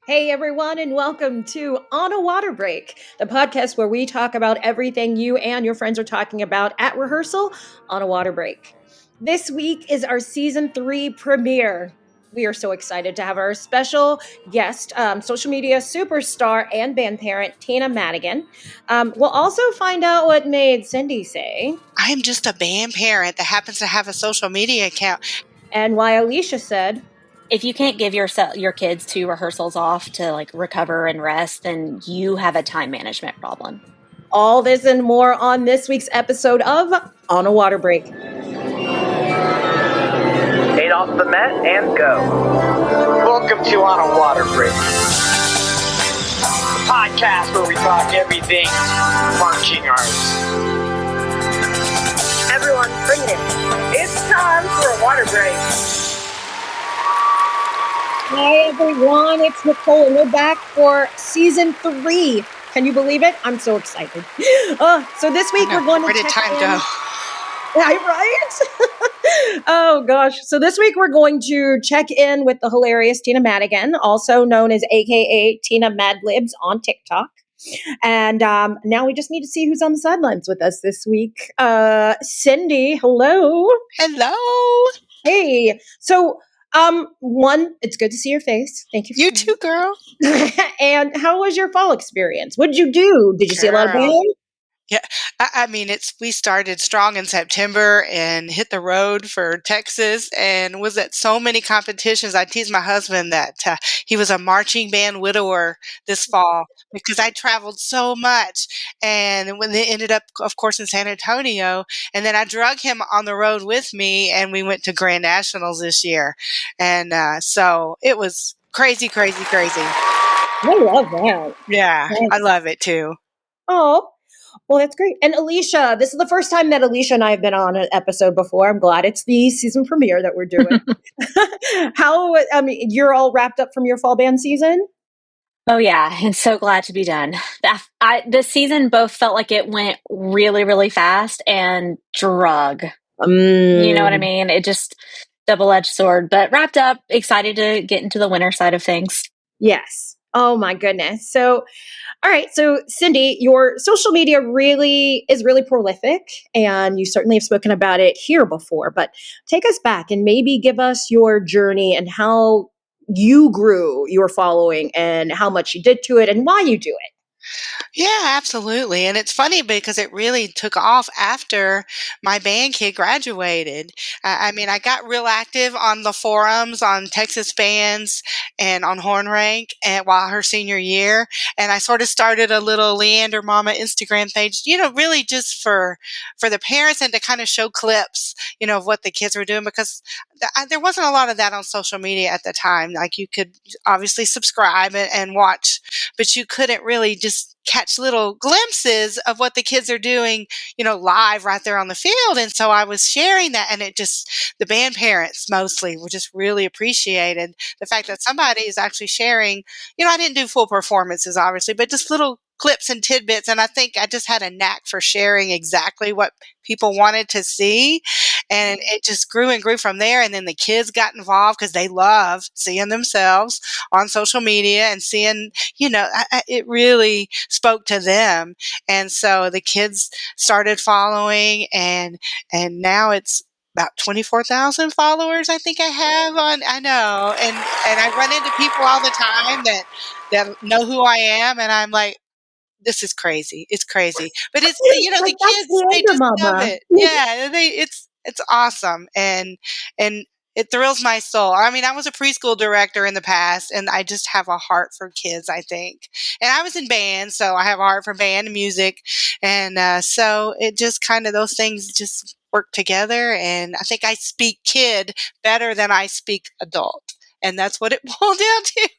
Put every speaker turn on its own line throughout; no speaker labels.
Hey everyone, and welcome to On a Water Break, the podcast where we talk about everything you and your friends are talking about at rehearsal on a water break. This week is our season 3 premiere. We are so excited to have our special guest, social media superstar and band parent, Tina Madigan. We'll also find out what made Cindy say.
I'm just a band parent that happens to have a social media account.
And why Alicia said,
if you can't give your kids 2 rehearsals off to recover and rest, then you have a time management problem.
All this and more on this week's episode of On a Water Break.
8 off the mat and go. Welcome to On a Water Break, the podcast where we talk everything marching arts. Everyone, bring it. It's time for a water break.
Hi everyone, it's Nicole and we're back for season 3. Can you believe it? I'm so excited. So this week we're going to
Where did time go?
Right? Oh gosh. So this week we're going to check in with the hilarious Tina Madigan, also known as AKA Tina Madlibs on TikTok. And now we just need to see who's on the sidelines with us this week. Cindy, hello.
Hello.
Hey. So one, it's good to see your face. Thank you.
You too, girl.
And how was your fall experience? What did you do? Did you see a lot of bands?
Yeah, I mean, we started strong in September and hit the road for Texas and was at so many competitions. I teased my husband that he was a marching band widower this fall because I traveled so much. And when they ended up, of course, in San Antonio, and then I drug him on the road with me and we went to Grand Nationals this year. And so it was crazy, crazy, crazy.
I love that.
Yeah, I love it too.
Oh, well, that's great. And Alicia, this is the first time that Alicia and I have been on an episode before. I'm glad it's the season premiere that we're doing. You're all wrapped up from your fall band season?
Oh yeah, and so glad to be done. This season both felt like it went really, really fast and drug. You know what I mean? It just double-edged sword, but wrapped up, excited to get into the winter side of things.
Yes. Oh my goodness. So, all right. So Cindy, your social media is really prolific and you certainly have spoken about it here before, but take us back and maybe give us your journey and how you grew your following and how much you did to it and why you do it.
Yeah, absolutely. And it's funny because it really took off after my band kid graduated. I got real active on the forums, on Texas bands and on Horn Rank while her senior year. And I sort of started a little Leander Mama Instagram page, really just for the parents and to kind of show clips, of what the kids were doing because there wasn't a lot of that on social media at the time. Like you could obviously subscribe and watch, but you couldn't really just catch little glimpses of what the kids are doing, live right there on the field. And so I was sharing that and the band parents mostly were just really appreciated the fact that somebody is actually sharing, I didn't do full performances obviously, but just little clips and tidbits. And I think I just had a knack for sharing exactly what people wanted to see. And it just grew and grew from there. And then the kids got involved because they love seeing themselves on social media and seeing, it really spoke to them. And so the kids started following and now it's about 24,000 followers I think I have I know. And I run into people all the time that know who I am. And I'm like, this is crazy. It's crazy. But it's, the kids, they just love it. Yeah. It's awesome. And it thrills my soul. I mean, I was a preschool director in the past and I just have a heart for kids, I think. And I was in band, so I have a heart for band and music. And so it just kind of, those things just work together. And I think I speak kid better than I speak adult. And that's what it boiled down to.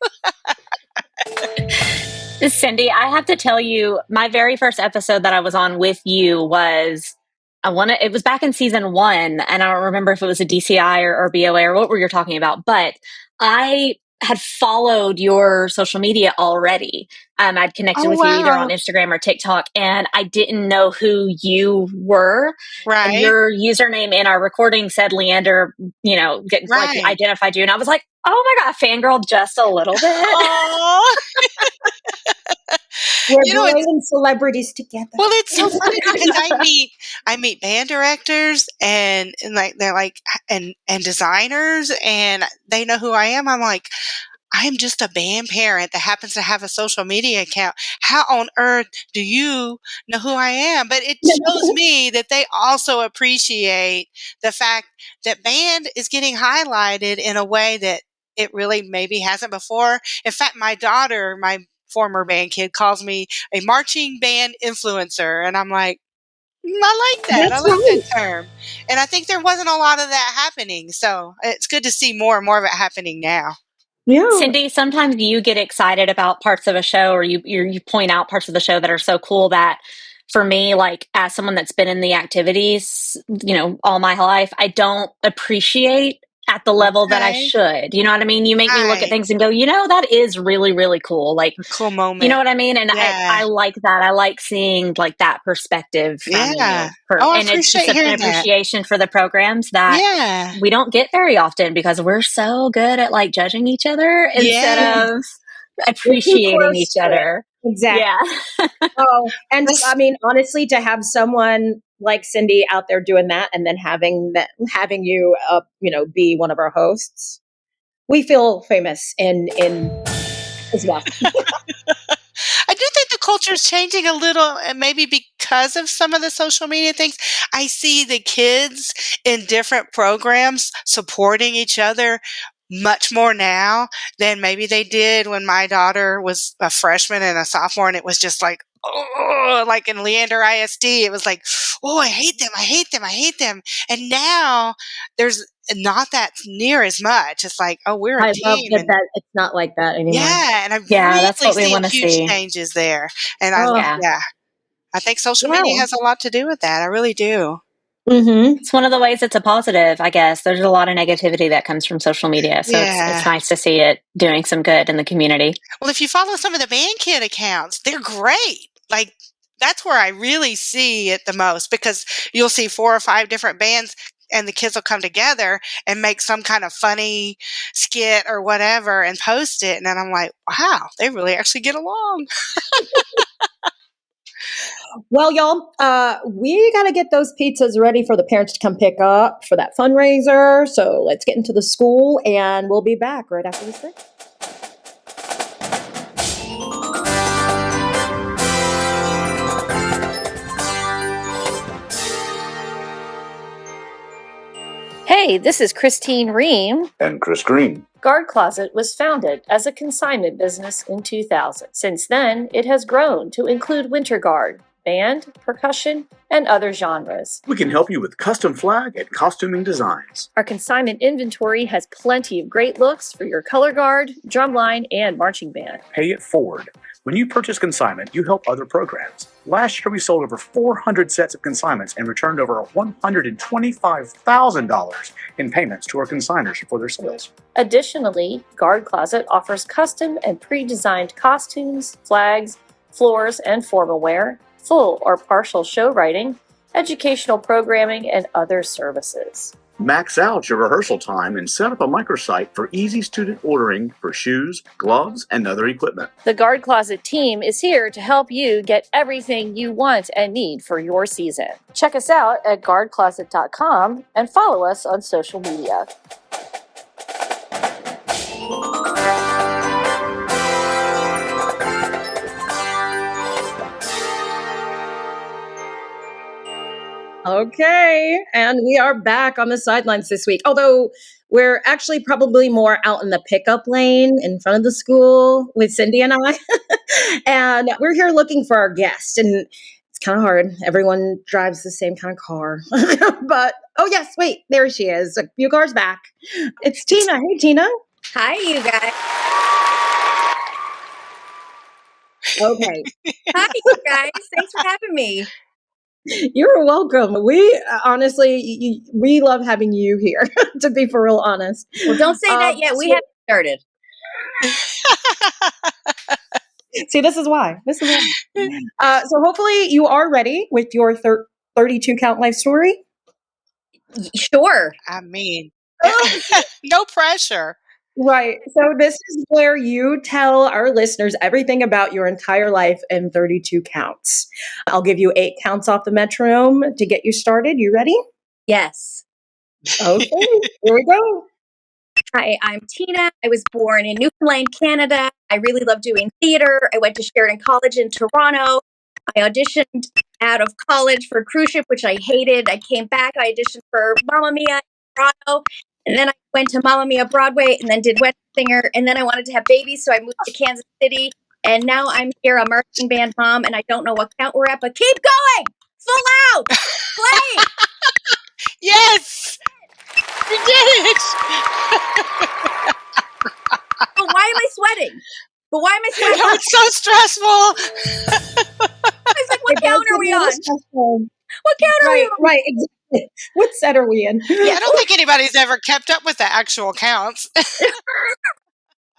Cindy, I have to tell you, my very first episode that I was on with you was, it was back in season 1, and I don't remember if it was a DCI or BOA or what were you talking about, but I had followed your social media already. I'd connected with you either on Instagram or TikTok, and I didn't know who you were.
Right.
And your username in our recording said Leander, like identified you. And I was like, oh my God, fangirl just a little bit.
We're
You know,
bringing celebrities together.
well, it's so funny because I meet band directors and like they're like and designers and they know who I am. I'm like, I'm just a band parent that happens to have a social media account. How on earth do you know who I am? But it shows me that they also appreciate the fact that band is getting highlighted in a way that it really maybe hasn't before. In fact, my daughter, my former band kid, calls me a marching band influencer. And I'm like, I like that. I
That's
like that
right.
term. And I think there wasn't a lot of that happening. So it's good to see more and more of it happening now.
Yeah.
Cindy, sometimes you get excited about parts of a show, or you point out parts of the show that are so cool that, for me, like as someone that's been in the activities, all my life, I don't appreciate at the level that I
Okay.
should. You know what I mean? You make me look at
Right.
things and go, that is really, really cool. Like,
A cool moment.
you know what I mean? And
Yeah.
I like that. I like seeing like that perspective from
Yeah.
you.
Oh, I
And it's just
appreciate
an
hearing that.
appreciation for the programs that
Yeah.
we don't get very often because we're so good at like judging each other instead
Yeah.
of appreciating
close
each
to it.
other.
Exactly.
Yeah.
Oh, and
This-
I mean, honestly, to have someone like Cindy out there doing that, and then having you, be one of our hosts, we feel famous in as well.
I do think the culture is changing a little, and maybe because of some of the social media things. I see the kids in different programs supporting each other much more now than maybe they did when my daughter was a freshman and a sophomore, and it was just like, oh, like in Leander ISD, it was like, oh, I hate them, I hate them, I hate them. And now there's not that near as much. It's like, oh, we're a
I love
team.
that it's not like that anymore.
Yeah, and I've
Yeah, that's
really
what we
seen
wanna
huge
see.
changes there. And
Yeah.
I think social media has a lot to do with that. I really do.
Mm-hmm.
It's one of the ways it's a positive, I guess. There's a lot of negativity that comes from social media. So
Yeah.
it's nice to see it doing some good in the community.
Well, if you follow some of the band kid accounts, they're great. Like, that's where I really see it the most, because you'll see 4 or 5 different bands and the kids will come together and make some kind of funny skit or whatever and post it. And then I'm like, wow, they really actually get along.
Well, y'all, we got to get those pizzas ready for the parents to come pick up for that fundraiser. So let's get into the school, and we'll be back right after this break.
Hey, this is Christine Ream.
And Chris Green.
Guard Closet was founded as a consignment business in 2000. Since then, it has grown to include winter guard, band, percussion, and other genres.
We can help you with custom flag and costuming designs.
Our consignment inventory has plenty of great looks for your color guard, drumline, and marching band.
Pay it forward. When you purchase consignment, you help other programs. Last year, we sold over 400 sets of consignments and returned over $125,000 in payments to our consigners for their sales.
Additionally, Guard Closet offers custom and pre-designed costumes, flags, floors, and formal wear, full or partial show writing, educational programming, and other services.
Max out your rehearsal time and set up a microsite for easy student ordering for shoes, gloves, and other equipment.
The Guard Closet team is here to help you get everything you want and need for your season. Check us out at guardcloset.com and follow us on social media.
Okay, and we are back on the sidelines this week. Although we're actually probably more out in the pickup lane in front of the school with Cindy and I. And we're here looking for our guest. And it's kind of hard. Everyone drives the same kind of car. But, oh yes, wait, there she is. A few cars back. It's Tina. Hey, Tina.
Hi, you guys.
Okay.
Hi, you guys. Thanks for having me.
You're welcome. We honestly, we love having you here, to be for real honest.
Well, don't say that yet. We haven't started.
See, this is why. So hopefully you are ready with your 32 count life story.
Sure.
I mean, no pressure.
Right. So this is where you tell our listeners everything about your entire life in 32 counts. I'll give you 8 counts off the metronome to get you started. You ready?
Yes.
Okay, here we go.
Hi, I'm Tina. I was born in Newfoundland, Canada. I really love doing theater. I went to Sheridan College in Toronto. I auditioned out of college for Cruise Ship, which I hated. I came back. I auditioned for Mamma Mia in Toronto. And then I went to Mamma Mia Broadway and then did Wedding Singer. And then I wanted to have babies, so I moved to Kansas City. And now I'm here, a marching band mom, and I don't know what count we're at, but keep going! Full out! Play!
Yes! You did it!
But why am I sweating?
No, it's so stressful.
I was like, what count are we on? What count are we on?
Right, exactly. What set are we in?
Yeah, I don't think anybody's ever kept up with the actual counts.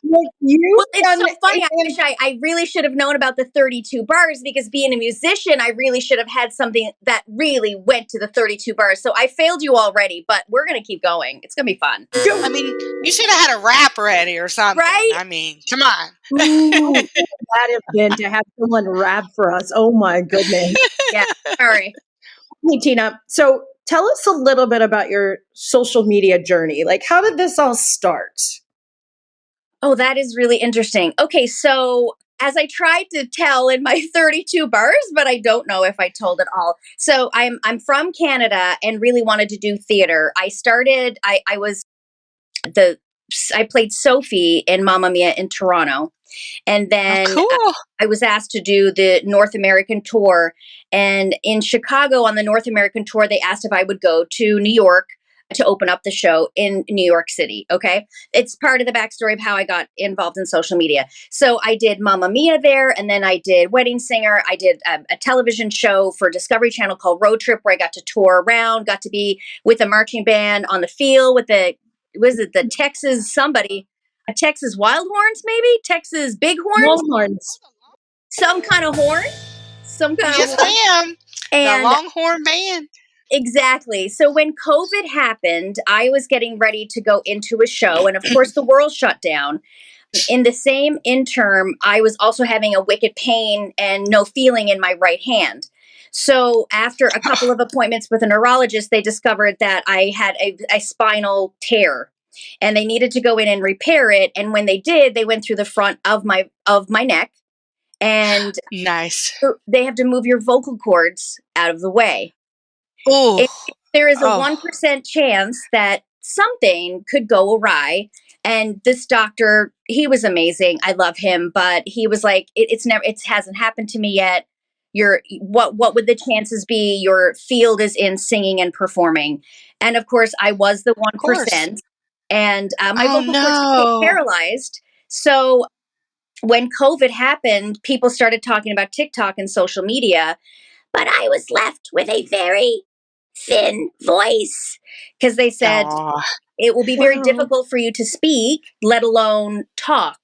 Like
It's so funny. I wish I really should have known about the 32 bars, because being a musician, I really should have had something that really went to the 32 bars. So I failed you already, but we're going to keep going. It's going to be fun.
I mean, you should have had a rap ready or something.
Right?
I mean, come on.
Ooh, how glad it's been to have someone rap for us. Oh my goodness.
Yeah, sorry.
Hey, Tina. So tell us a little bit about your social media journey. Like, how did this all start?
Oh, that is really interesting. Okay, so as I tried to tell in my 32 bars, but I don't know if I told it all. So I'm from Canada and really wanted to do theater. I played Sophie in Mamma Mia in Toronto. And then I was asked to do the North American tour. And in Chicago on the North American tour, they asked if I would go to New York to open up the show in New York City. Okay. It's part of the backstory of how I got involved in social media. So I did Mamma Mia there, and then I did Wedding Singer. I did a television show for Discovery Channel called Road Trip, where I got to tour around, got to be with a marching band on the field with the Texas Wild Horns, maybe? Texas Bighorns?
Longhorns.
Some kind of horn.
Yes, ma'am.
And
the Longhorn Band.
Exactly. So when COVID happened, I was getting ready to go into a show. And of course, the world shut down. In the same interim, I was also having a wicked pain and no feeling in my right hand. So after a couple of appointments with a neurologist, they discovered that I had a spinal tear. And they needed to go in and repair it. And when they did, they went through the front of my neck. And
nice.
They have to move your vocal cords out of the way.
Oh,
there is a 1% chance that something could go awry. And this doctor, he was amazing. I love him, but he was like, it hasn't happened to me yet. What would the chances be? Your field is in singing and performing. And of course, I was the 1%. And my vocal cords became paralyzed. So when COVID happened, people started talking about TikTok and social media, but I was left with a very thin voice, because they said it will be very difficult for you to speak, let alone talk.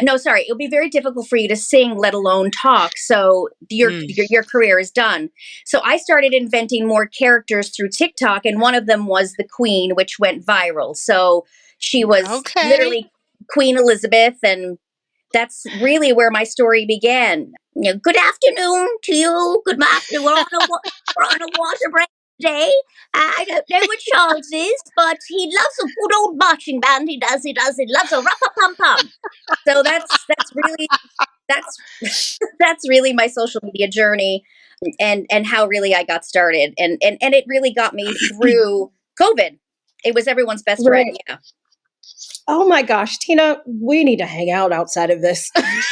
No, sorry, it'll be very difficult for you to sing, let alone talk. So your career is done. So I started inventing more characters through TikTok, and one of them was the Queen, which went viral. So she was literally Queen Elizabeth, and that's really where my story began. You know, good afternoon to you. Good afternoon. We're on a water break today. I don't know what Charles is, but he loves a good old marching band. He does. He loves a rap-a-pum-pum. So that's really my social media journey, and how really I got started, and it really got me through COVID. It was everyone's best friend. Yeah.
Oh my gosh, Tina, we need to hang out outside of this. I'm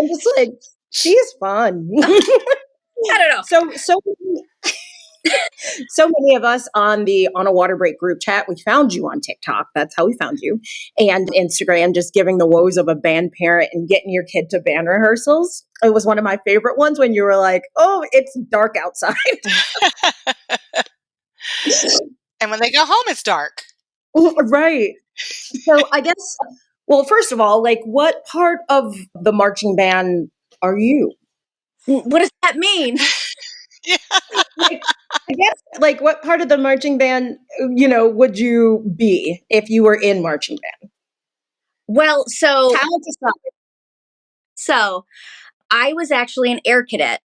just like, she's fun.
I don't know.
So many of us on a water break group chat, we found you on TikTok. That's how we found you. And Instagram, just giving the woes of a band parent and getting your kid to band rehearsals. It was one of my favorite ones when you were like, oh, it's dark outside.
And when they go home, it's dark.
Right. So I guess, well, first of all, like, what part of the marching band are you?
What does that mean?
Like, I guess, like, what part of the marching band, would you be if you were in marching band?
Well, so
Talent aside.
So I was actually an air cadet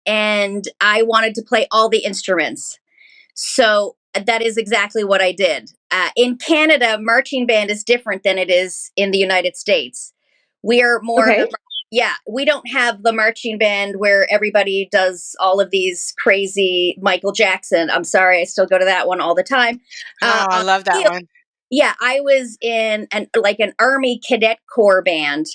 and I wanted to play all the instruments. So that is exactly what I did. In Canada, marching band is different than it is in the United States. We are more,
Okay.
we don't have the marching band where everybody does all of these crazy Michael Jackson. I'm sorry, I still go to that one all the time.
Oh, I love that one.
Yeah, I was in an Army Cadet Corps band.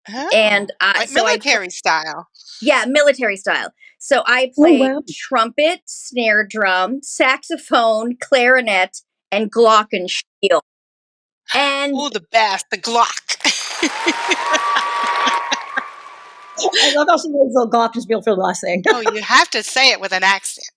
Oh,
And
like military style.
Yeah, military style. So I played trumpet, snare drum, saxophone, clarinet, and glockenspiel. And
the best, the Glock.
I love how she knows the glockenspiel for the last thing.
Oh, you have to say it with an accent.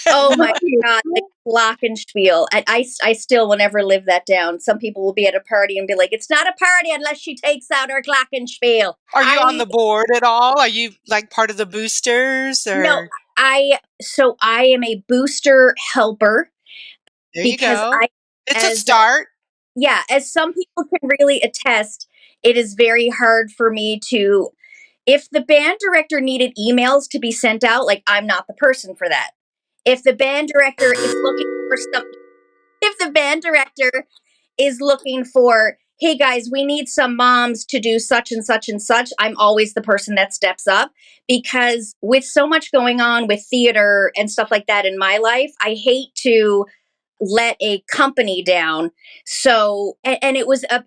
Oh my God, the glockenspiel. And I still will never live that down. Some people will be at a party and be like, it's not a party unless she takes out her glockenspiel.
Are you on the board at all? Are you like part of the boosters? Or?
No, I am a booster helper.
There you go. It's a start.
Yeah, as some people can really attest, it is very hard for me to, if the band director needed emails to be sent out, like, I'm not the person for that. If the band director is looking for, hey guys, we need some moms to do such and such and such, I'm always the person that steps up, because with so much going on with theater and stuff like that in my life, I hate to let a company down. So, and it was a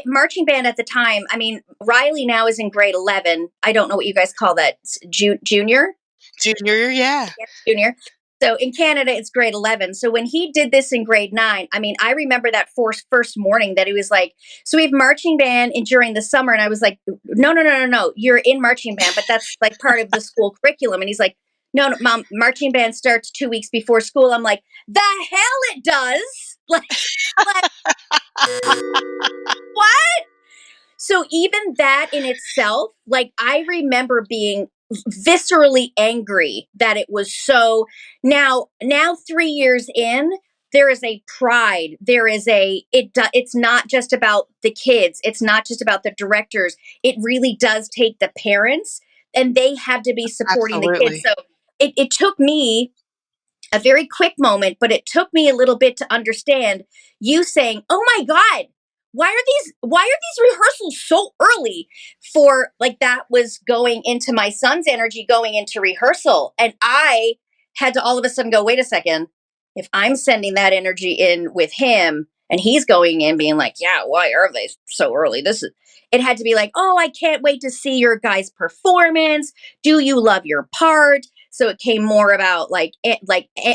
marching band at the time. I mean, Riley now is in grade 11. I don't know what you guys call that. Junior?
Junior, yeah.
Junior. So in Canada, it's grade 11. So when he did this in grade 9, I mean, I remember that first morning that he was like, so we have marching band during the summer. And I was like, no. You're in marching band, but that's like part of the school curriculum. And he's like, no, Mom, marching band starts 2 weeks before school. I'm like, the hell it does. Like what? So even that in itself, like, I remember being viscerally angry that it was so. Now 3 years in, there is a pride. There is it's not just about the kids. It's not just about the directors. It really does take the parents, and they have to be supporting the kids. So it took me a very quick moment, but it took me a little bit to understand you saying, oh my God, why are these rehearsals so early? For like, that was going into my son's energy going into rehearsal. And I had to all of a sudden go, wait a second, if I'm sending that energy in with him and he's going in being like, yeah, why are they so early? It had to be like, oh, I can't wait to see your guys' performance. Do you love your part? So it came more about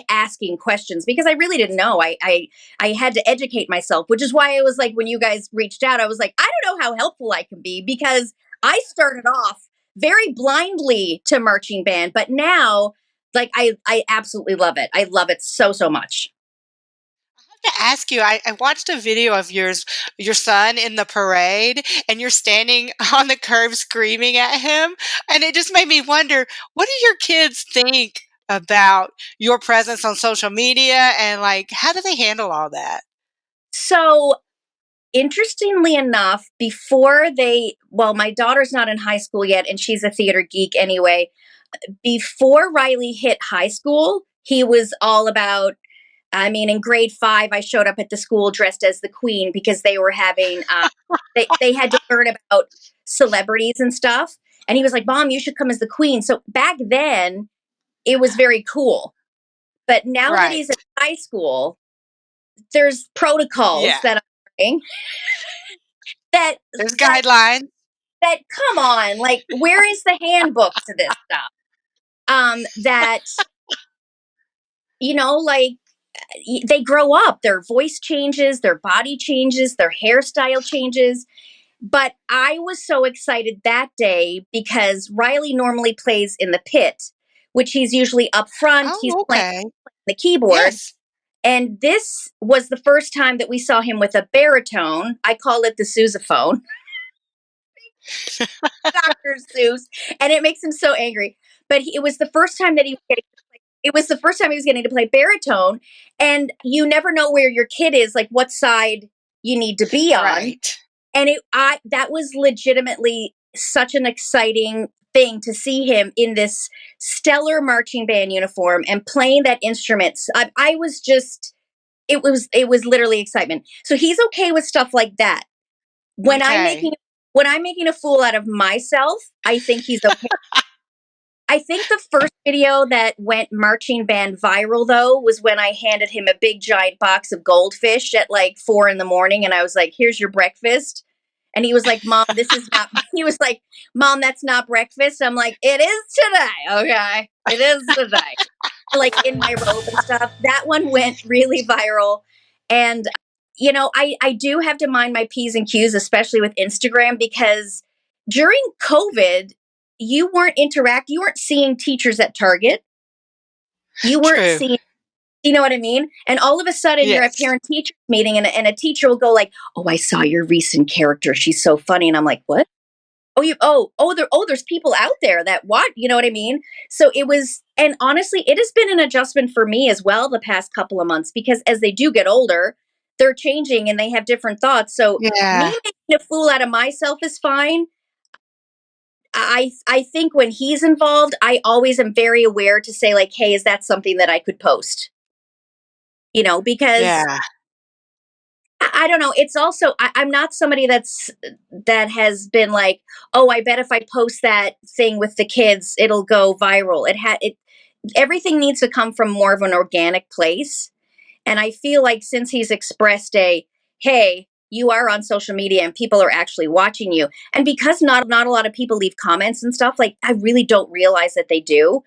asking questions, because I really didn't know. I had to educate myself, which is why I was like, when you guys reached out, I was like, I don't know how helpful I can be, because I started off very blindly to marching band, but now, like, I absolutely love it. I love it so much.
To ask you, I watched a video of your son in the parade, and you're standing on the curb screaming at him, and it just made me wonder, what do your kids think about your presence on social media, and like, how do they handle all that?
So, interestingly enough, my daughter's not in high school yet, and she's a theater geek anyway. Before Riley hit high school, he was all about, I mean, in grade 5, I showed up at the school dressed as the Queen, because they were having, they had to learn about celebrities and stuff. And he was like, Mom, you should come as the Queen. So back then, it was very cool. But now that he's in high school, there's protocols that I'm learning.
There's guidelines.
That, come on, like, where is the handbook to this stuff? That, like, they grow up, their voice changes, their body changes, their hairstyle changes. But I was so excited that day because Riley normally plays in the pit, which he's usually up front. He's playing the keyboard. Yes. And this was the first time that we saw him with a baritone. I call it the sousaphone. Dr. Seuss. And it makes him so angry. But it was the first time that he was getting to play it was the first time he was getting to play baritone, and you never know where your kid is, like what side you need to be on.
Right.
And that was legitimately such an exciting thing to see him in this stellar marching band uniform and playing that instrument. I was just, it was literally excitement. So he's okay with stuff like that. When I'm making a fool out of myself, I think he's okay. I think the first video that went marching band viral, though, was when I handed him a big giant box of goldfish at like 4 a.m. and I was like, "Here's your breakfast." And he was like, "Mom, this is not," he was like, "Mom, that's not breakfast." I'm like, "It is today. Okay. It is today." Like in my robe and stuff. That one went really viral. And, you know, I do have to mind my P's and Q's, especially with Instagram, because during COVID, you weren't seeing teachers at Target. You weren't seeing, you know what I mean? And all of a sudden you're at parent-teacher meeting and a teacher will go like, "Oh, I saw your recent character. She's so funny." And I'm like, "What? There's people out there that what?" You know what I mean? So it was, and honestly, it has been an adjustment for me as well the past couple of months, because as they do get older, they're changing and they have different thoughts. So me making a fool out of myself is fine. I think when he's involved, I always am very aware to say like, "Hey, is that something that I could post?" You know, because I don't know. It's also, I'm not somebody that has been like, "Oh, I bet if I post that thing with the kids, it'll go viral." Everything needs to come from more of an organic place. And I feel like since he's expressed hey, you are on social media and people are actually watching you. And because not a lot of people leave comments and stuff, like I really don't realize that they do.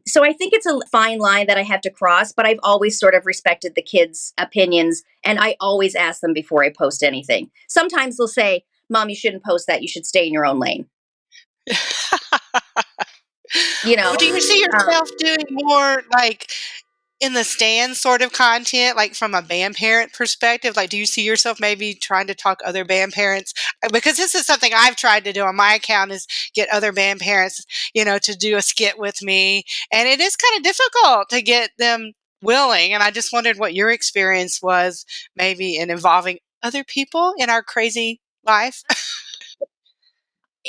So I think it's a fine line that I have to cross, but I've always sort of respected the kids' opinions, and I always ask them before I post anything. Sometimes they'll say, "Mom, you shouldn't post that. You should stay in your own lane." You know,
Do you see yourself doing more like in the stand sort of content, like from a band parent perspective? Like, do you see yourself maybe trying to talk other band parents? Because this is something I've tried to do on my account, is get other band parents, to do a skit with me. And it is kind of difficult to get them willing. And I just wondered what your experience was maybe in involving other people in our crazy life.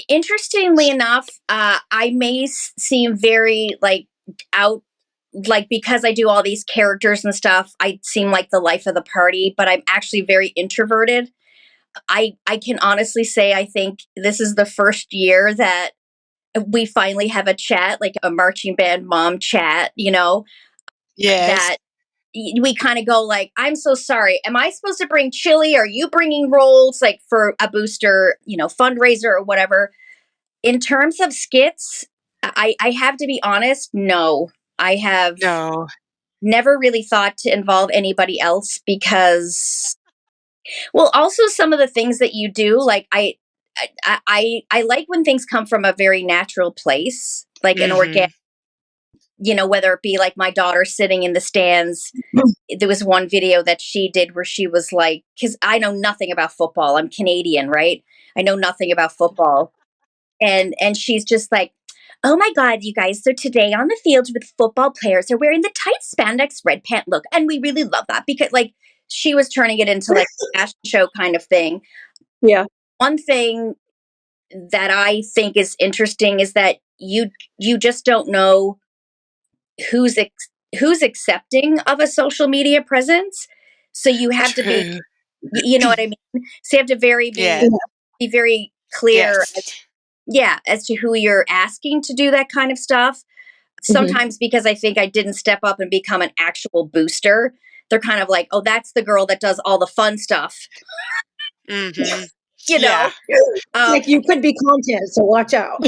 Interestingly enough, I may seem very out, because I do all these characters and stuff, I seem like the life of the party, but I'm actually very introverted. I can honestly say I think this is the first year that we finally have a chat, like a marching band mom chat, that we kind of go like, "I'm so sorry. Am I supposed to bring chili? Are you bringing rolls, like for a booster, fundraiser or whatever?" In terms of skits, I have to be honest. No, I have never really thought to involve anybody else because, well, also some of the things that you do, like I like when things come from a very natural place, like an organic, whether it be like my daughter sitting in the stands. There was one video that she did where she was like, because I know nothing about football. I'm Canadian, right? I know nothing about football. And she's just like, "Oh my God, you guys. So today on the field with football players are wearing the tight spandex red pant look." And we really love that because she was turning it into like a fashion show kind of thing.
Yeah.
One thing that I think is interesting is that you just don't know who's accepting of a social media presence. So you have to be, you know what I mean? So you have to be very clear. As to who you're asking to do that kind of stuff. Sometimes because I think I didn't step up and become an actual booster, they're kind of like, "Oh, that's the girl that does all the fun stuff." You know?
Like you could be content, so watch out.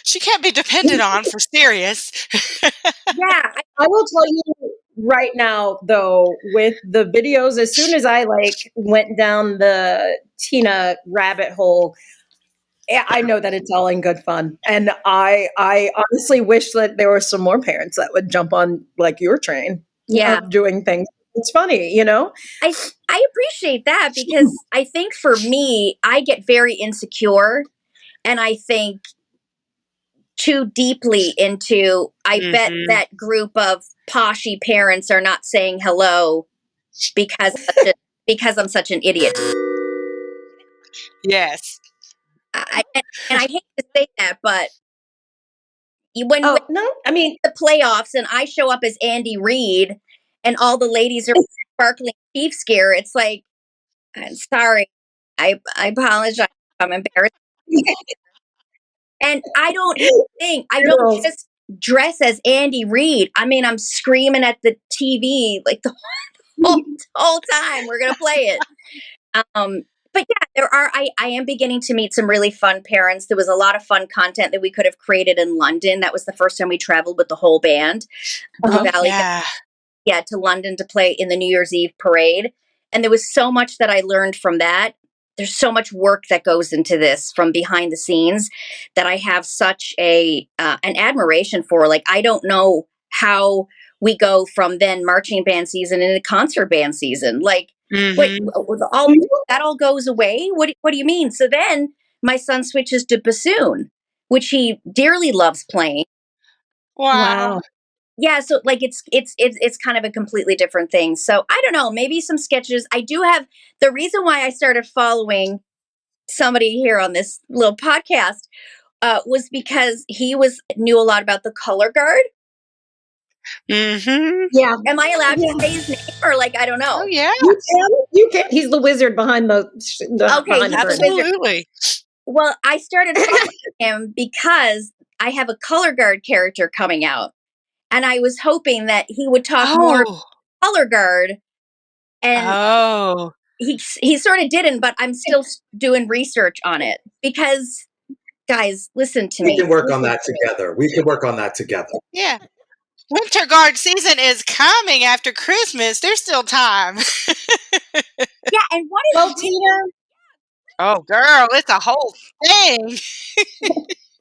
She can't be depended on for serious.
Yeah.
I will tell you right now, though, with the videos, as soon as I went down the Tina rabbit hole, I know that it's all in good fun. And I honestly wish that there were some more parents that would jump on your train of doing things. It's funny,
I appreciate that because I think for me, I get very insecure. And I think too deeply into, I bet that group of poshy parents are not saying hello because I'm such an idiot.
Yes.
And I hate to say that, but when
no, I mean
the playoffs and I show up as Andy Reid and all the ladies are sparkling Chiefs gear, it's like, I'm sorry, I apologize, I'm embarrassed. And I don't just dress as Andy Reid. I mean, I'm screaming at the TV like the whole time we're gonna play it. But yeah, I am beginning to meet some really fun parents. There was a lot of fun content that we could have created in London. That was the first time we traveled with the whole band. Valley, to London to play in the New Year's Eve parade. And there was so much that I learned from that. There's so much work that goes into this from behind the scenes that I have such an admiration for. Like, I don't know how we go from then marching band season into concert band season. Like, that all goes away? What do you mean? So then my son switches to bassoon, which he dearly loves playing.
Wow.
Yeah, so like it's kind of a completely different thing. So I don't know, maybe some sketches. I do have the reason why I started following somebody here on this little podcast was because he knew a lot about the color guard.
Yeah.
Am I allowed to say his name, or like, I don't know?
Oh yeah,
you can. He's the wizard behind the behind
absolutely.
Well, I started following him because I have a color guard character coming out. And I was hoping that he would talk more color guard, and he sort of didn't. But I'm still doing research on it because, guys, listen to me.
We can work on that together.
Yeah, Winter Guard season is coming after Christmas. There's still time.
Yeah, and what is
Tina?
Oh, girl, it's a whole thing.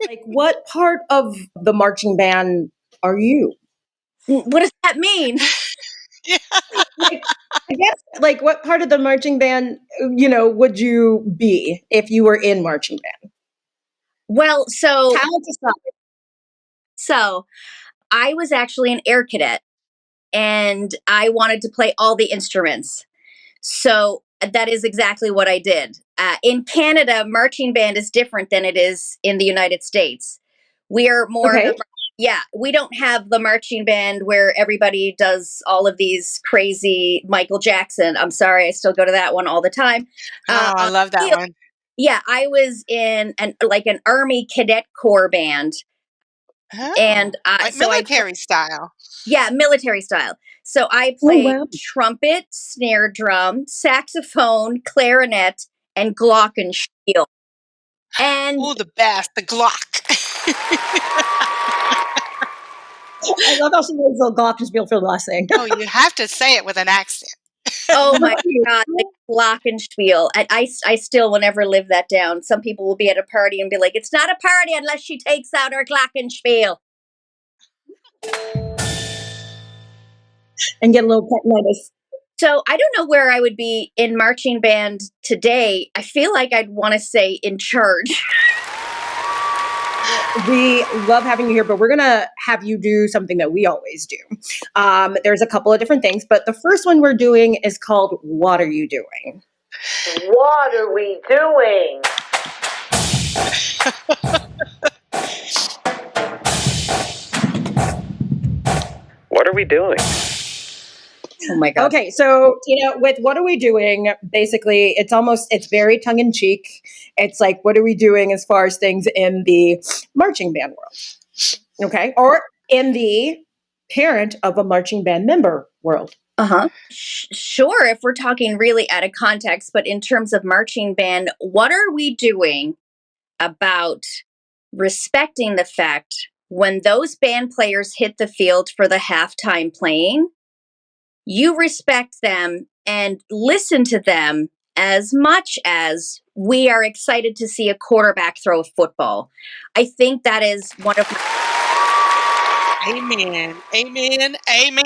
Like, what part of the marching band are you?
What does that mean?
I guess, like, what part of the marching band, would you be if you were in marching band?
Well, so
talent aside.
So I was actually an air cadet, and I wanted to play all the instruments. So that is exactly what I did. In Canada, marching band is different than it is in the United States. We are more, we don't have the marching band where everybody does all of these crazy Michael Jackson. I'm sorry, I still go to that one all the time.
I love that one.
Yeah, I was in an Army Cadet Corps band. And
like military style.
Yeah, military style. So I played trumpet, snare drum, saxophone, clarinet, and glockenspiel. And
the best, the Glock.
I love how she knows the glockenspiel for the last thing.
Oh, you have to say it with an accent.
Oh my God, the glockenspiel. I still will never live that down. Some people will be at a party and be like, it's not a party unless she takes out her glockenspiel.
And get a little petinitis.
So I don't know where I would be in marching band today. I feel like I'd want to say in charge.
We love having you here, but we're going to have you do something that we always do. There's a couple of different things, but the first one we're doing is called What Are You Doing?
What are we doing? What are we doing?
Oh my God.
Okay, so, with What Are We Doing, basically, it's very tongue-in-cheek. It's like, what are we doing as far as things in the marching band world? Okay, or in the parent of a marching band member world.
Sure, if we're talking really out of context, but in terms of marching band, what are we doing about respecting the fact when those band players hit the field for the halftime playing, you respect them and listen to them as much as we are excited to see a quarterback throw a football. I think that is one of my...
Amen. Amen. Amen.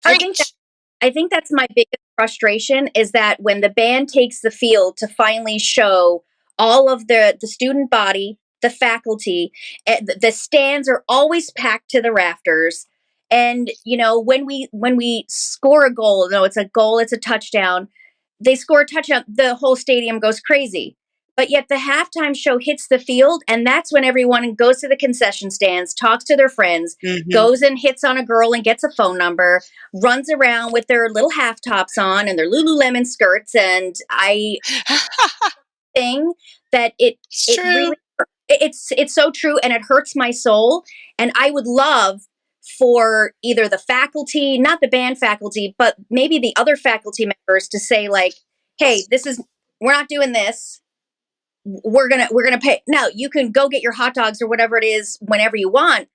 I think that's my biggest frustration, is that when the band takes the field to finally show all of the student body the faculty. The stands are always packed to the rafters. And, when we score a goal, no, it's a goal, it's a touchdown. They score a touchdown, the whole stadium goes crazy. But yet the halftime show hits the field, and that's when everyone goes to the concession stands, talks to their friends, goes and hits on a girl and gets a phone number, runs around with their little half tops on and their Lululemon skirts. And I think that it's really, it's so true, and it hurts my soul. And I would love for either the faculty, not the band faculty, but maybe the other faculty members to say, like, hey, we're not doing this. We're gonna pay. Now you can go get your hot dogs or whatever it is whenever you want.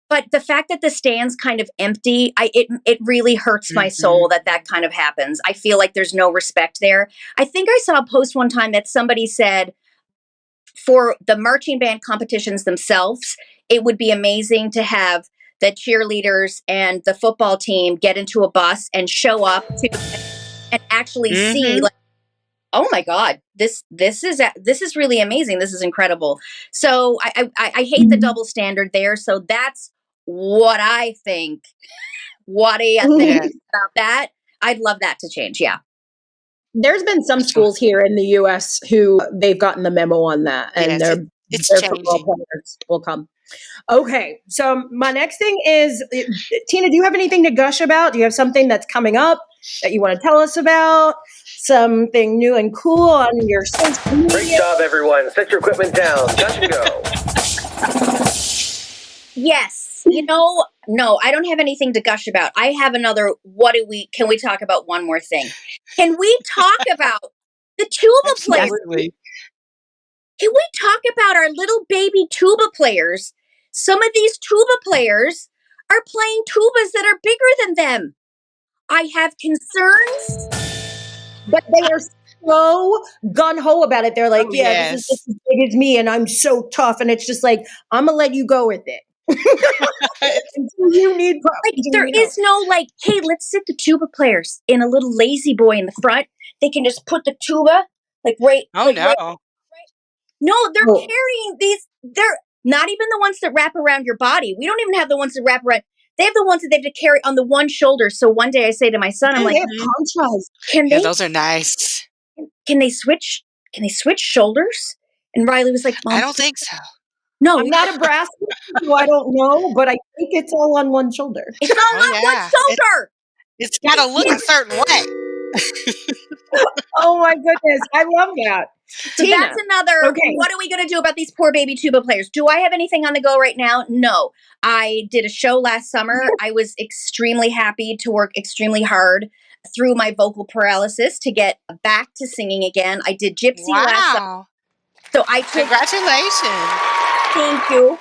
But the fact that the stand's kind of empty, it really hurts my soul that kind of happens. I feel like there's no respect there. I think I saw a post one time that somebody said for the marching band competitions themselves, it would be amazing to have the cheerleaders and the football team get into a bus and show up to and actually see, like, oh my God, this is really amazing. This is incredible. So I hate the double standard there. So that's what I think. What do you think about that? I'd love that to change. Yeah.
There's been some schools here in the U.S. who they've gotten the memo on that, and their football players will come. Okay, so my next thing is, Tina, do you have anything to gush about? Do you have something that's coming up that you want to tell us about? Something new and cool on your social media?
Great job, everyone. Set your equipment down. Touch and go.
Yes. No, I don't have anything to gush about. I have another, can we talk about one more thing? Can we talk about the tuba players? Can we talk about our little baby tuba players? Some of these tuba players are playing tubas that are bigger than them. I have concerns.
But they are so gun-ho about it. They're like, this is as big as me, and I'm so tough. And it's just like, I'm going to let you go with it. You need
there is no like, hey, let's sit the tuba players in a little lazy boy in the front. They can just put the tuba like right.
Oh, no.
Right. No, they're carrying these. They're not even the ones that wrap around your body. We don't even have the ones that wrap around. They have the ones that they have to carry on the one shoulder. So one day I say to my son, I'm like,
those are nice.
Can they switch shoulders? And Riley was like, Mom,
I don't think so.
No,
I'm not a brass, so I don't know, but I think it's all on one shoulder.
It's all on one shoulder.
It's got to look a certain way.
Oh my goodness, I love that.
So Tina, that's another, what are we going to do about these poor baby tuba players? Do I have anything on the go right now? No. I did a show last summer. I was extremely happy to work extremely hard through my vocal paralysis to get back to singing again. I did Gypsy last summer. So
Congratulations.
Thank you.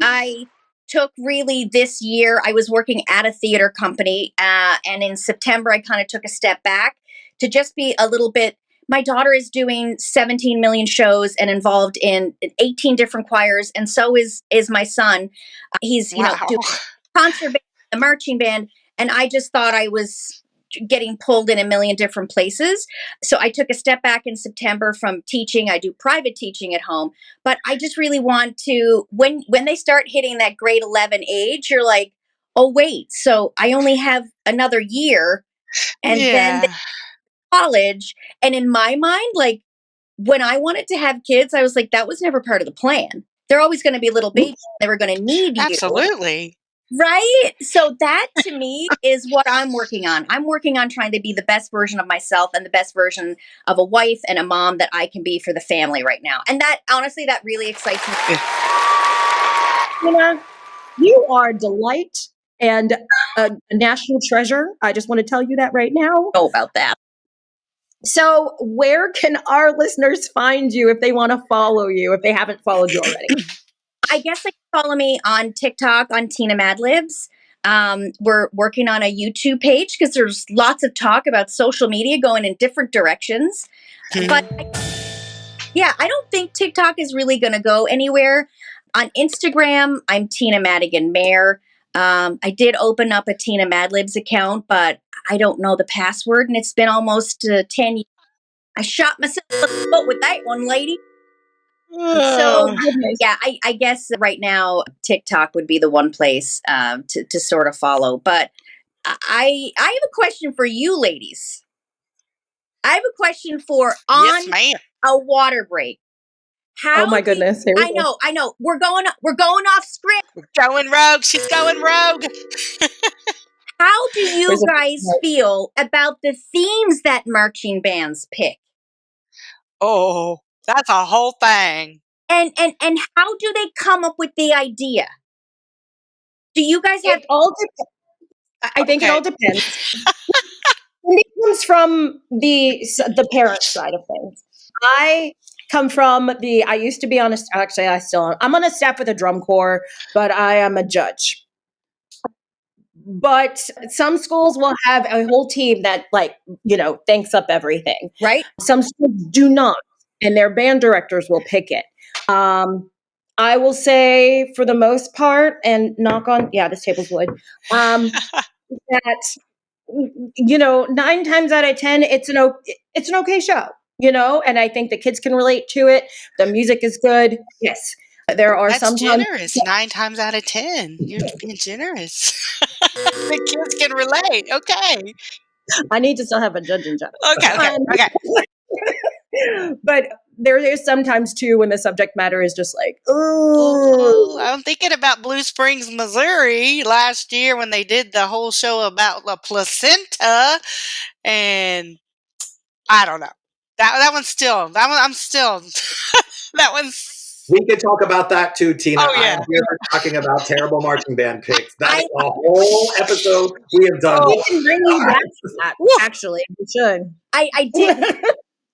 I took really this year, I was working at a theater company, and in September, I kind of took a step back to just be a little bit. My daughter is doing 17 million shows and involved in 18 different choirs, and so is my son. He's doing concert band, a marching band, and I just thought I was getting pulled in a million different places. So I took a step back in September from teaching. I do private teaching at home, but I just really want to, when they start hitting that grade 11 age, you're like, oh wait, so I only have another year and then college. And in my mind, like when I wanted to have kids, I was like, that was never part of the plan. They're always going to be little babies. They were going to need you.
Absolutely.
Right? So that to me is what I'm working on. I'm working on trying to be the best version of myself and the best version of a wife and a mom that I can be for the family right now. And that, honestly, that really excites me.
Tina, you are a delight and a national treasure. I just want to tell you that right now.
Oh, about that.
So where can our listeners find you if they want to follow you, if they haven't followed you already?
I guess they can follow me on TikTok on Tina Madlibs. We're working on a YouTube page because there's lots of talk about social media going in different directions. But I don't think TikTok is really going to go anywhere. On Instagram, I'm Tina Madigan Mayer. I did open up a Tina Madlibs account, but I don't know the password, and it's been almost 10 years. I shot myself in the foot with that one, lady. So,
Goodness.
yeah, I guess right now TikTok would be the one place to sort of follow. But I have a question for you, ladies. I have a question for
Yes,
on
ma'am.
a water break. How
Oh my
do-
goodness. Here we go.
I know. We're going off script.
Going rogue. She's going rogue.
How do you
There's a-
guys feel about the themes that marching bands pick?
Oh, that's a whole thing.
And how do they come up with the idea? Do you guys have
It all depends. I think it
Okay.
all depends. It comes from the parent side of things. I come from I used to be on actually I still am. I'm on a staff with a drum corps, but I am a judge. But some schools will have a whole team that thinks up everything.
right?
Some schools do not, and their band directors will pick it. I will say for the most part, and knock on, this table's wood, that 9 times out of 10, it's an okay show, and I think the kids can relate to it. The music is good. Yes. There are
That's
sometimes
generous. 9 times out of 10. You're being generous. The kids can relate. Okay.
I need to still have a judging job.
Okay.
But there is sometimes too when the subject matter is just like,
Ooh, I'm thinking about Blue Springs, Missouri last year when they did the whole show about the placenta, and I don't know. I'm still that one's.
We could talk about that too, Tina.
Oh, yeah.
I'm here for talking about terrible marching band picks. That's a whole episode we have done.
we can bring you back to that. Actually, we should.
I did,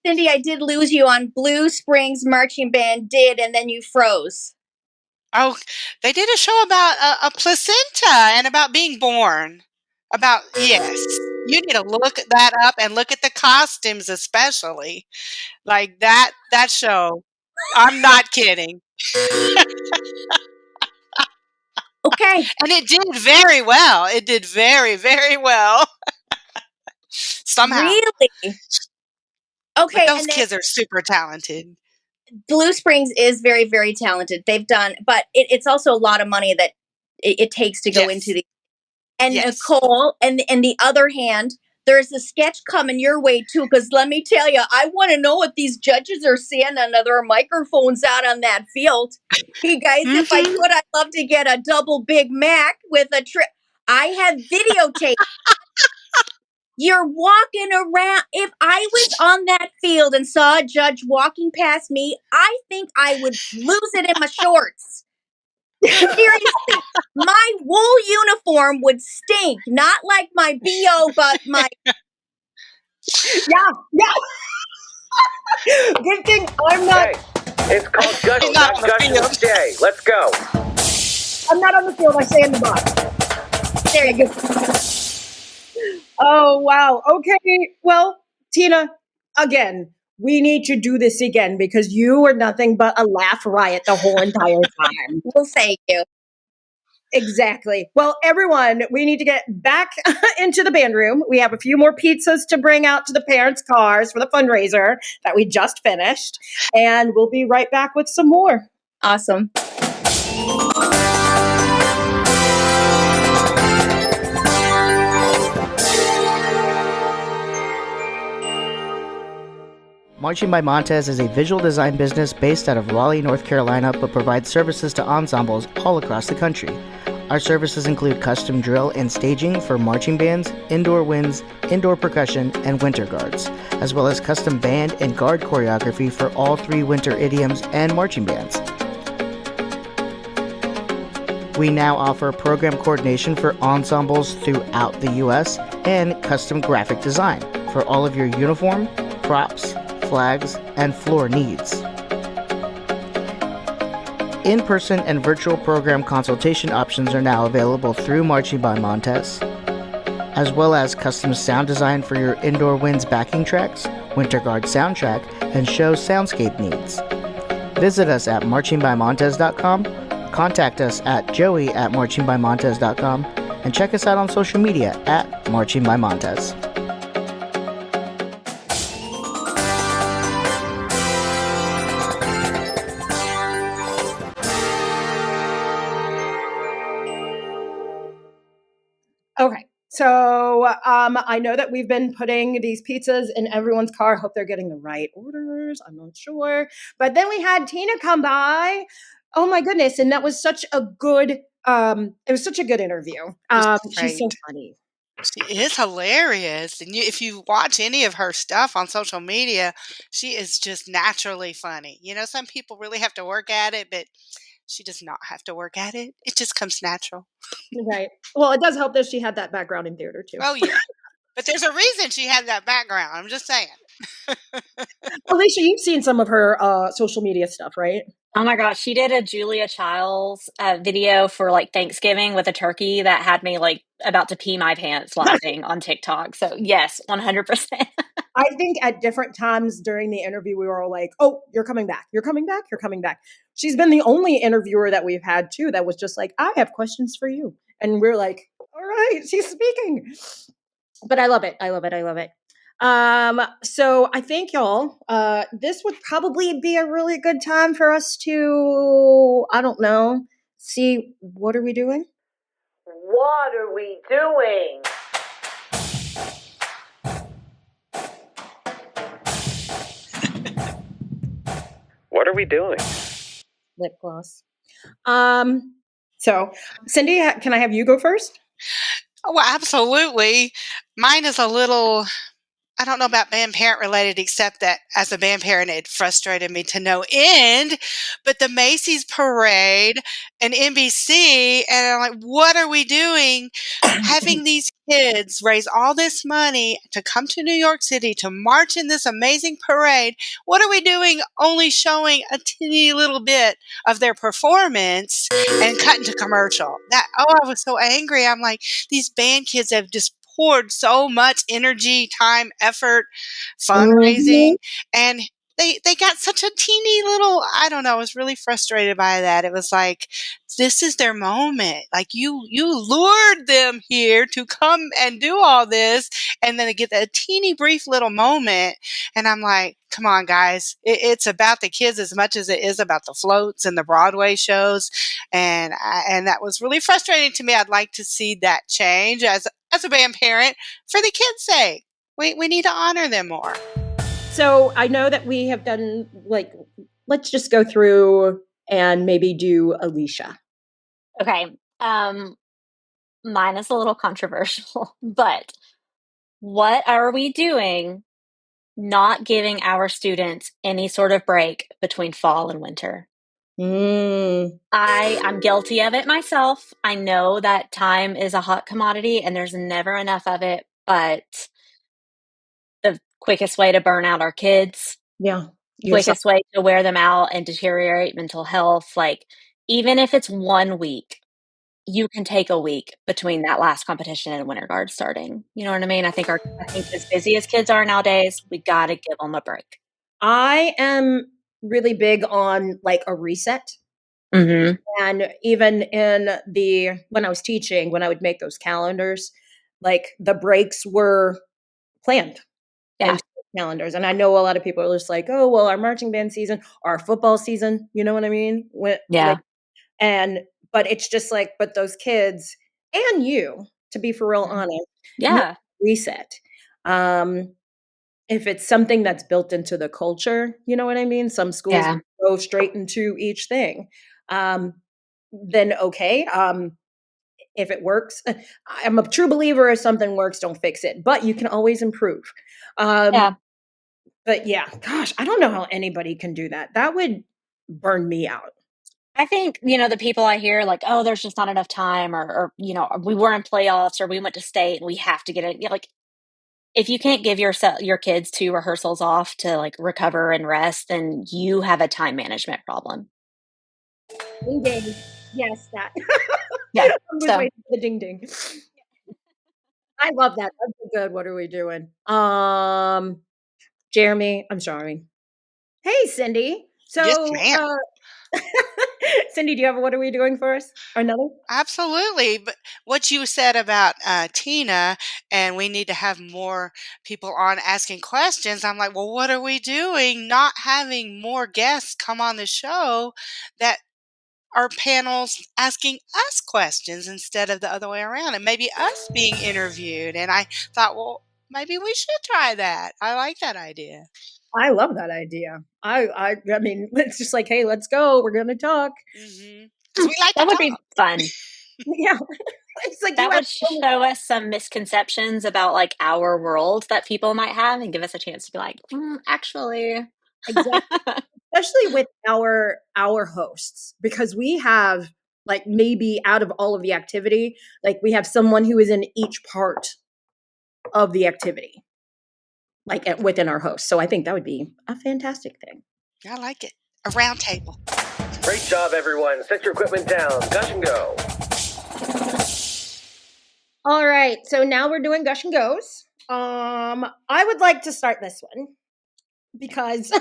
Cindy. I did lose you on Blue Springs Marching Band. And then you froze.
Oh, they did a show about a placenta and about being born. Yes. You need to look that up and look at the costumes, especially. Like that show. I'm not kidding.
Okay.
And it did very well. It did very, very well. Somehow.
Really? Okay.
But those
and then
kids are super talented.
Blue Springs is very, very talented. They've done, but it's also a lot of money that it takes to go
Yes.
into the. And
Yes.
Nicole, and the other hand, there's a sketch coming your way too. Because let me tell you, I want to know what these judges are saying on their microphones out on that field. Hey guys, if I could, I'd love to get a double Big Mac with a trip. I have videotape. You're walking around. If I was on that field and saw a judge walking past me, I think I would lose it in my shorts. Seriously, my wool uniform would stink. Not like my BO, but my.
Yeah. Good thing I'm not.
Hey, it's called Gush,
He's not on the
Gush
field.
and Stay. Let's go.
I'm not on the field. I stay in the box.
There you go.
Oh wow. Okay. Well, Tina, again, we need to do this again because you were nothing but a laugh riot the whole entire time.
Well, thank you.
Exactly. Well, everyone, we need to get back into the band room. We have a few more pizzas to bring out to the parents' cars for the fundraiser that we just finished. And we'll be right back with some more.
Awesome.
Marching by Montes is a visual design business based out of Raleigh, North Carolina, but provides services to ensembles all across the country. Our services include custom drill and staging for marching bands, indoor winds, indoor percussion, and winter guards, as well as custom band and guard choreography for all 3 winter idioms and marching bands. We now offer program coordination for ensembles throughout the U.S. and custom graphic design for all of your uniform, props, flags, and floor needs. In-person and virtual program consultation options are now available through Marching by Montes, as well as custom sound design for your indoor winds backing tracks, winter guard soundtrack, and show soundscape needs. Visit us at marchingbymontes.com, contact us at joey@marchingbymontes.com, and check us out on social media at Marching by Montes.
So I know that we've been putting these pizzas in everyone's car. I hope they're getting the right orders. I'm not sure. But then we had Tina come by. Oh my goodness. And that was such a good, it was such a good interview. She's so funny.
She is hilarious. And if you watch any of her stuff on social media, she is just naturally funny. Some people really have to work at it, but she does not have to work at it. It just comes natural.
Right. Well, it does help that she had that background in theater too.
Oh, yeah. But there's a reason she had that background. I'm just saying.
Alicia, you've seen some of her social media stuff, right?
Oh my gosh, she did a Julia Childs video for like Thanksgiving with a turkey that had me like about to pee my pants laughing on TikTok. So yes, 100%.
I think at different times during the interview, we were all like, oh, you're coming back. You're coming back. You're coming back. She's been the only interviewer that we've had too that was just like, I have questions for you. And we're like, all right, she's speaking. But I love it. I love it. I love it. So I think y'all, this would probably be a really good time for us to, I don't know, see, what are we doing?
What are we doing? What are we doing?
Lip gloss. So Cindy, can I have you go first?
Oh, absolutely. Mine is a little, I don't know about band parent related, except that as a band parent, it frustrated me to no end. But the Macy's parade and NBC, and I'm like, what are we doing? Having these kids raise all this money to come to New York City to march in this amazing parade. What are we doing? Only showing a teeny little bit of their performance and cutting to commercial. I was so angry. I'm like, these band kids have just poured so much energy, time, effort, fundraising, and they got such a teeny little, I don't know, I was really frustrated by that. It was like, this is their moment. Like you lured them here to come and do all this, and then they get that teeny brief little moment. And I'm like, come on, guys. It's about the kids as much as it is about the floats and the Broadway shows. And that was really frustrating to me. I'd like to see that change as a band parent for the kids' sake. We need to honor them more.
So I know that we have done, like, let's just go through and maybe do Alicia.
Okay. Mine is a little controversial, but what are we doing not giving our students any sort of break between fall and winter? I'm guilty of it myself. I know that time is a hot commodity and there's never enough of it, but the quickest way to burn out our kids, quickest way to wear them out and deteriorate mental health, like even if it's 1 week, you can take a week between that last competition and Winter Guard starting. You know what I mean? I think as busy as kids are nowadays, we got to give them a break.
I am really big on like a reset. And even when I was teaching, when I would make those calendars, like the breaks were planned. Into calendars. And I know a lot of people are just like, oh, well, our marching band season, our football season, you know what I mean? But it's just like, but those kids and you, to be for real honest, reset. If it's something that's built into the culture, you know what I mean? Some schools go straight into each thing. Then okay. If it works, I'm a true believer. If something works, don't fix it. But you can always improve. But yeah, gosh, I don't know how anybody can do that. That would burn me out.
I think, the people I hear like, oh, there's just not enough time or we were in playoffs or we went to state and we have to get it. Like, if you can't give your kids 2 rehearsals off to like recover and rest, then you have a time management problem.
Ding ding. Yes, that.
Yeah.
So. Waiting for the ding ding. I love that. That's good. What are we doing? Jeremy, I'm sorry. Hey, Cindy. So,
yes, ma'am.
Cindy, do you have a what are we doing for us? Or another?
Absolutely. But what you said about Tina, and we need to have more people on asking questions, I'm like, well, what are we doing? Not having more guests come on the show that our panels asking us questions instead of the other way around, and maybe us being interviewed. And I thought, well, maybe we should try that. I like that idea.
I love that idea. I mean, it's just like, hey, let's go. We're going to talk.
Mm-hmm. 'Cause we like
That
to
would
talk.
be fun.
Yeah. It's like
That would show us some misconceptions about like our world that people might have and give us a chance to be like, actually.
Exactly. Especially with our hosts, because we have like maybe out of all of the activity, like we have someone who is in each part of the activity, like within our host. So I think that would be a fantastic thing.
I like it. A round table.
Great job, everyone. Set your equipment down. Gush and go.
All right. So now we're doing Gush and Goes. I would like to start this one because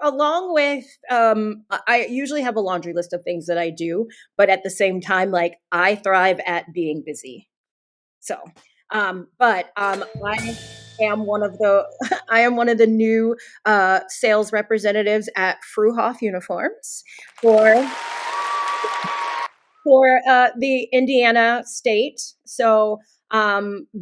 along with I usually have a laundry list of things that I do, but at the same time, like I thrive at being busy. So but I am one of the new sales representatives at Fruhoff Uniforms for the Indiana state. So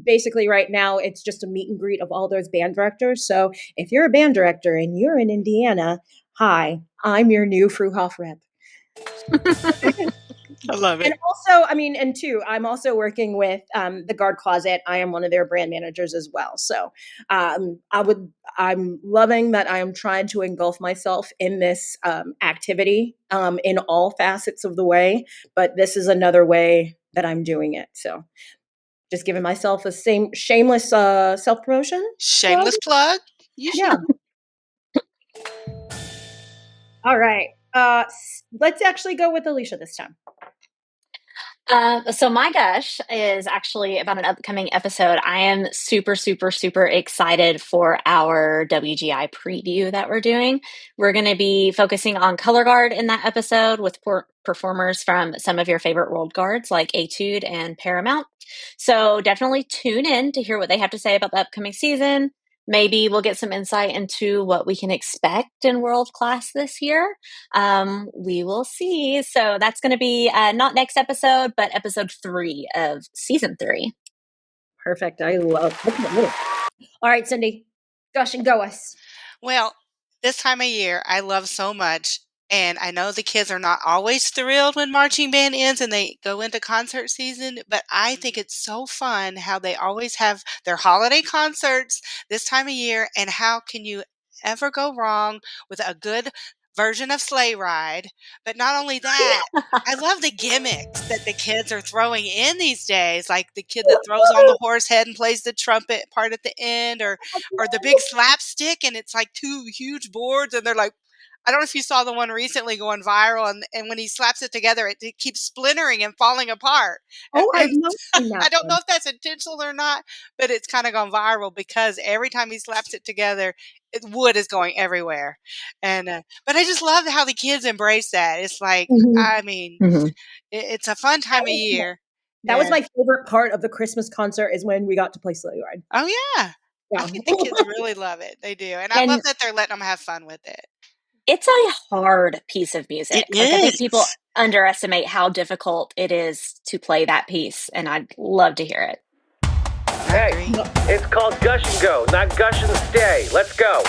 basically right now it's just a meet and greet of all those band directors. So if you're a band director and you're in Indiana, hi, I'm your new Fruhoff rep.
I love it.
And also, I mean, and two, I'm also working with the Guard Closet. I am one of their brand managers as well. So I'm loving that I am trying to engulf myself in this activity in all facets of the way. But this is another way that I'm doing it. So just giving myself a shameless self-promotion.
Shameless plug.
Yeah. All right. Let's actually go with Alicia this time.
So my gush is actually about an upcoming episode. I am super, super, super excited for our WGI preview that we're doing. We're going to be focusing on color guard in that episode with performers from some of your favorite world guards like Etude and Paramount. So definitely tune in to hear what they have to say about the upcoming season. Maybe we'll get some insight into what we can expect in world class this year. We will see. So that's going to be not next episode, but episode 3 of season 3.
Perfect. I love it. All right, Cindy, gush and go us.
Well, this time of year, I love so much. And I know the kids are not always thrilled when marching band ends and they go into concert season, but I think it's so fun how they always have their holiday concerts this time of year. And how can you ever go wrong with a good version of Sleigh Ride? But not only that, I love the gimmicks that the kids are throwing in these days, like the kid that throws on the horse head and plays the trumpet part at the end, or the big slapstick, and it's like 2 huge boards, and they're like, I don't know if you saw the one recently going viral, and when he slaps it together, it keeps splintering and falling apart.
Oh, I've not seen that.
I don't know if that's intentional or not, but it's kind of gone viral because every time he slaps it together, wood is going everywhere. And but I just love how the kids embrace that. It's like, I mean, it's a fun time of year.
That was my favorite part of the Christmas concert is when we got to play Sleigh Ride.
Oh, yeah. I think the kids really love it. They do. And I love that they're letting them have fun with it.
It's a hard piece of music.
It
I think
is.
people underestimate how difficult it is to play that piece, and I'd love to hear it.
Hey, it's called Gush and Go, not Gush and Stay. Let's go.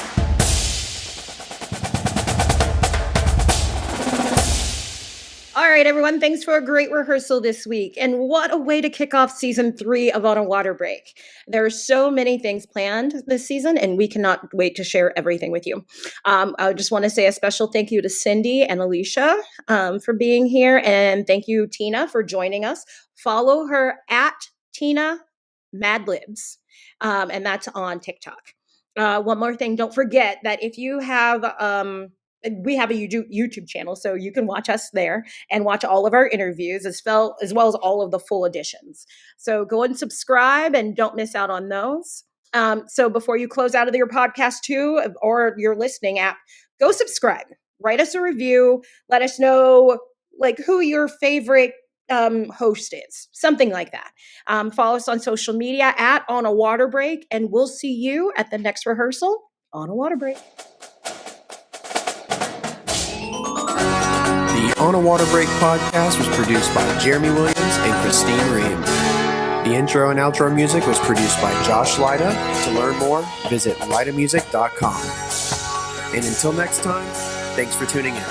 All right, everyone. Thanks for a great rehearsal this week. And what a way to kick off season 3 of On a Water Break. There are so many things planned this season, and we cannot wait to share everything with you. I just want to say a special thank you to Cindy and Alicia for being here. And thank you, Tina, for joining us. Follow her at Tina Madlibs, and that's on TikTok. One more thing, don't forget that if you have... we have a YouTube channel, so you can watch us there and watch all of our interviews as well as all of the full editions. So go and subscribe and don't miss out on those. So before you close out of your podcast too, or your listening app, go subscribe, write us a review, let us know like who your favorite host is, something like that. Follow us on social media at On a Water Break, and we'll see you at the next rehearsal on a water break.
On a Water Break podcast was produced by Jeremy Williams and Christine Ream. The intro and outro music was produced by Josh Lyda. To learn more, visit lydamusic.com. And until next time, thanks for tuning in.